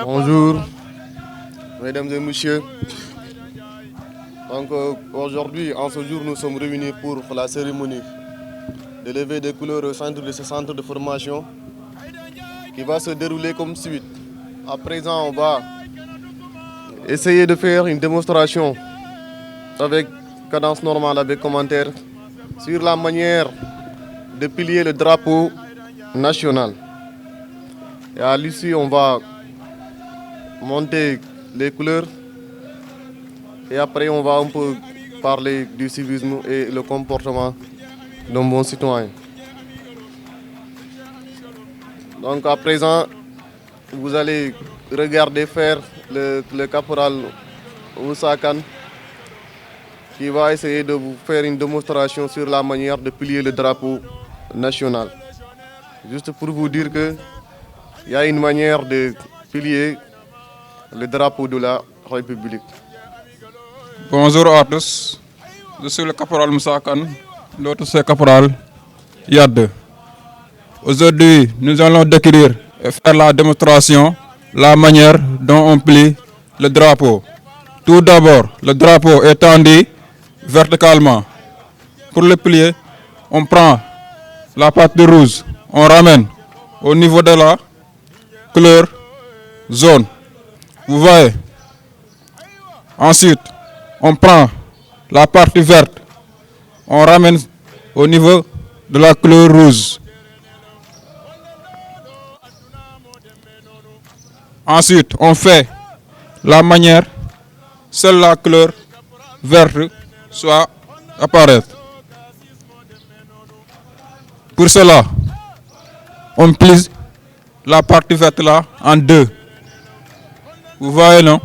Bonjour, mesdames et messieurs. Donc aujourd'hui, en ce jour, nous sommes réunis pour la cérémonie de levée des couleurs au centre de ce centre de formation qui va se dérouler comme suite. À présent, on va essayer de faire une démonstration avec cadence normale, avec commentaires sur la manière de plier le drapeau national. Et à l'issue, on va monter les couleurs et après on va un peu parler du civisme et le comportement d'un bon citoyen. Donc à présent, vous allez regarder faire le caporal Moussa Kane qui va essayer de vous faire une démonstration sur la manière de plier le drapeau national. Juste pour vous dire qu'il y a une manière de plier le drapeau de la République. Bonjour à tous, je suis le caporal Moussa Kane, l'autre c'est caporal Yad. Aujourd'hui, nous allons décrire et faire la démonstration, la manière dont on plie le drapeau. Tout d'abord, le drapeau est tendu verticalement. Pour le plier, on prend la partie rouge, on ramène au niveau de la couleur jaune. Vous voyez. Ensuite, on prend la partie verte, on ramène au niveau de la couleur rouge. Ensuite, on fait la manière, seule la couleur verte soit apparaître. Pour cela, on plie la partie verte là en deux. Vous voyez, non?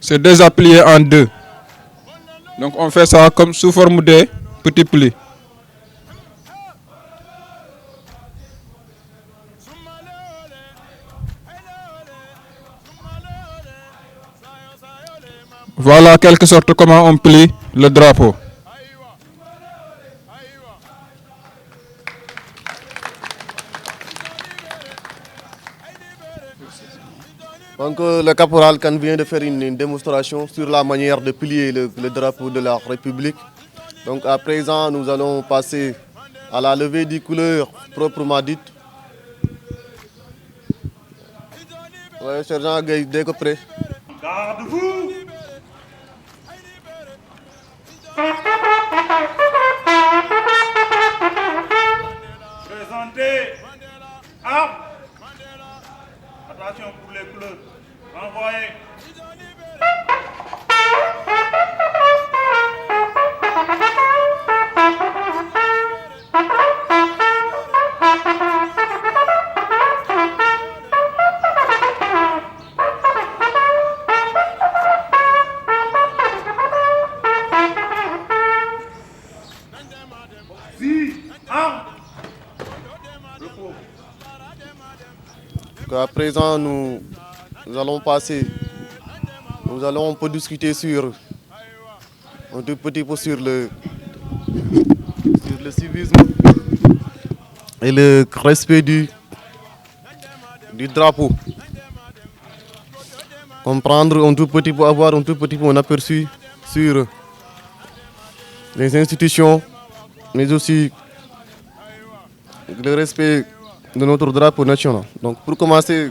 C'est déjà plié en deux. Donc on fait ça comme sous forme de petits plis. Voilà quelque sorte comment on plie le drapeau. Donc le caporal Kane vient de faire une démonstration sur la manière de plier le drapeau de la République. Donc à présent, nous allons passer à la levée des couleurs proprement dite. Oui, sergent Gueye, dès que prêt. Garde-vous! Présentez armes. Attention pour les couleurs. Renvoyez. À présent, nous allons passer, nous allons un peu discuter sur un tout petit peu sur le civisme et le respect du drapeau. Comprendre un tout petit peu, avoir un tout petit peu un aperçu sur les institutions, mais aussi le respect de notre drapeau national. Donc pour commencer,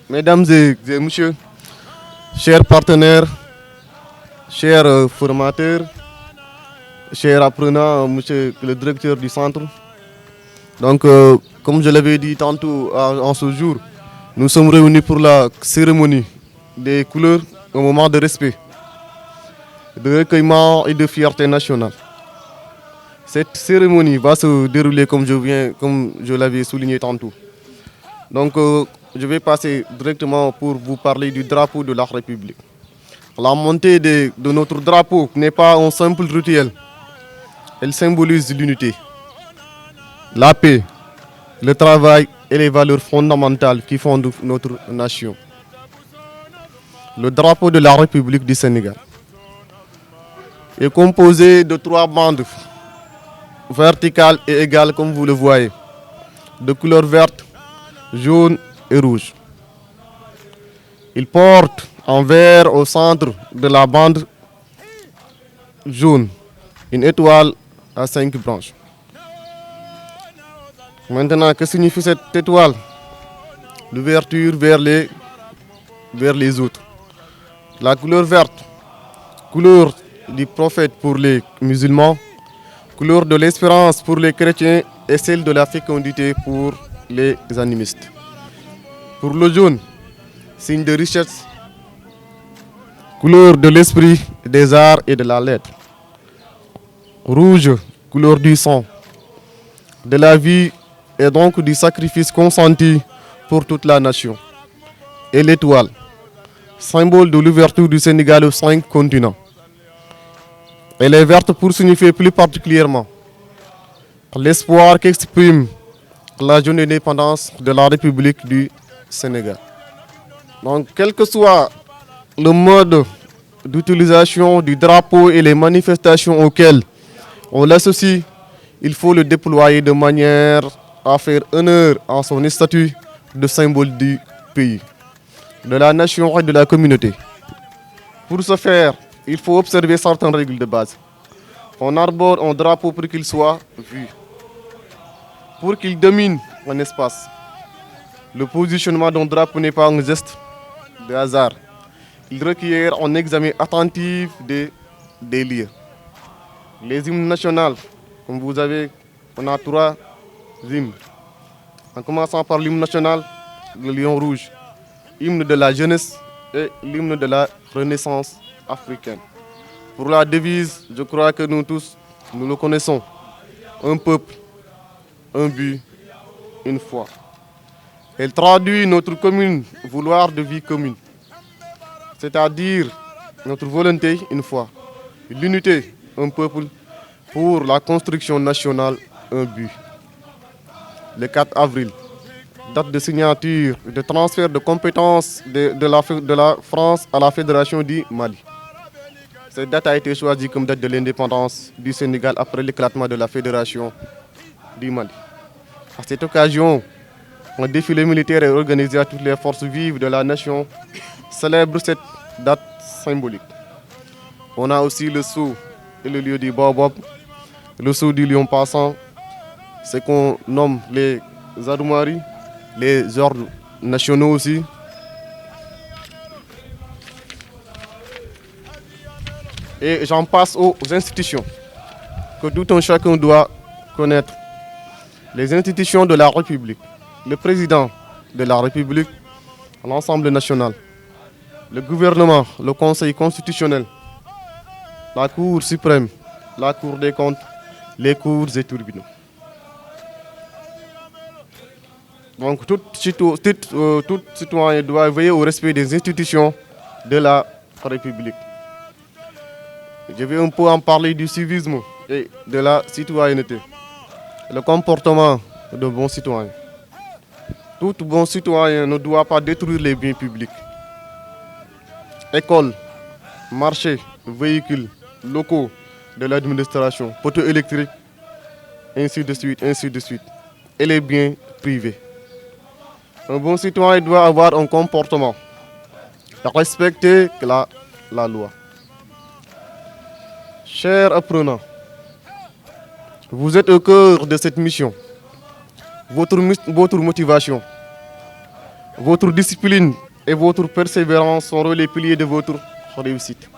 mesdames et messieurs, chers partenaires, chers formateurs, chers apprenants, monsieur le directeur du centre. Donc comme je l'avais dit tantôt en ce jour, nous sommes réunis pour la cérémonie des couleurs au moment de respect, de recueillement et de fierté nationale. Cette cérémonie va se dérouler comme je l'avais souligné tantôt. Donc, je vais passer directement pour vous parler du drapeau de la République. La montée de notre drapeau n'est pas un simple rituel. Elle symbolise l'unité, la paix, le travail et les valeurs fondamentales qui fondent notre nation. Le drapeau de la République du Sénégal est composé de 3 bandes verticale et égale comme vous le voyez, de couleur verte, jaune et rouge. Il porte en vert au centre de la bande jaune une étoile à 5 branches. Maintenant, que signifie cette étoile? L'ouverture vers les autres. La couleur verte, couleur du prophète pour les musulmans, couleur de l'espérance pour les chrétiens et celle de la fécondité pour les animistes. Pour le jaune, signe de richesse, couleur de l'esprit, des arts et de la lettre. Rouge, couleur du sang, de la vie et donc du sacrifice consenti pour toute la nation. Et l'étoile, symbole de l'ouverture du Sénégal aux 5 continents. Elle est verte pour signifier plus particulièrement l'espoir qu'exprime la jeune indépendance de la République du Sénégal. Donc, quel que soit le mode d'utilisation du drapeau et les manifestations auxquelles on l'associe, il faut le déployer de manière à faire honneur à son statut de symbole du pays, de la nation et de la communauté. Pour ce faire, il faut observer certaines règles de base. On arbore un drapeau pour qu'il soit vu, pour qu'il domine un espace. Le positionnement d'un drapeau n'est pas un geste de hasard. Il requiert un examen attentif des lieux. Les hymnes nationaux, comme vous avez, on a 3 hymnes. En commençant par l'hymne national, le lion rouge, hymne de la jeunesse et l'hymne de la renaissance africaine. Pour la devise, je crois que nous tous, nous le connaissons. Un peuple, un but, une foi. Elle traduit notre commune vouloir de vie commune, c'est-à-dire notre volonté, une foi. L'unité, un peuple, pour la construction nationale, un but. Le 4 avril, date de signature de transfert de compétences de la France à la Fédération du Mali. Cette date a été choisie comme date de l'indépendance du Sénégal après l'éclatement de la Fédération du Mali. À cette occasion, un défilé militaire est organisé à toutes les forces vives de la nation célèbre cette date symbolique. On a aussi le sceau et le lieu du baobab, le sceau du lion passant, ce qu'on nomme les armoiries, les ordres nationaux aussi. Et j'en passe aux institutions que tout un chacun doit connaître. Les institutions de la République, le président de la République, l'Assemblée nationale, le gouvernement, le Conseil constitutionnel, la Cour suprême, la Cour des comptes, les cours et tribunaux. Donc tout citoyen doit veiller au respect des institutions de la République. Je vais un peu en parler du civisme et de la citoyenneté. Le comportement de bons citoyens. Tout bon citoyen ne doit pas détruire les biens publics. Écoles, marchés, véhicules, locaux de l'administration, poteaux électriques, ainsi de suite, ainsi de suite. Et les biens privés. Un bon citoyen doit avoir un comportement, respecter la loi. Chers apprenants, vous êtes au cœur de cette mission. Votre motivation, votre discipline et votre persévérance seront les piliers de votre réussite.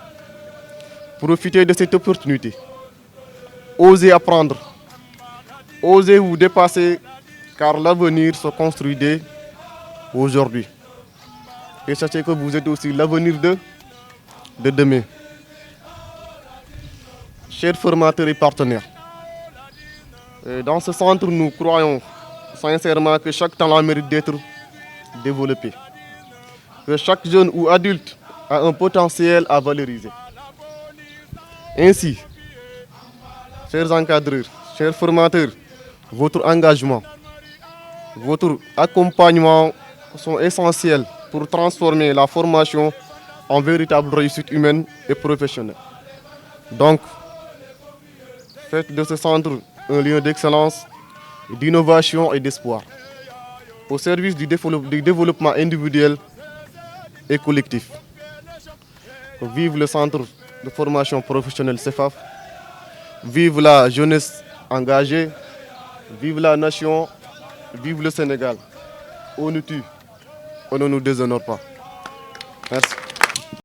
Profitez de cette opportunité. Osez apprendre. Osez vous dépasser car l'avenir se construit dès aujourd'hui. Et sachez que vous êtes aussi l'avenir de demain. Chers formateurs et partenaires, dans ce centre, nous croyons sincèrement que chaque talent mérite d'être développé. Que chaque jeune ou adulte a un potentiel à valoriser. Ainsi, chers encadreurs, chers formateurs, votre engagement, votre accompagnement sont essentiels pour transformer la formation en véritable réussite humaine et professionnelle. Donc, faites de ce centre un lieu d'excellence, d'innovation et d'espoir, au service du développement individuel et collectif. Vive le centre de formation professionnelle CEFAF, vive la jeunesse engagée, vive la nation, vive le Sénégal. On nous tue, on ne nous déshonore pas. Merci.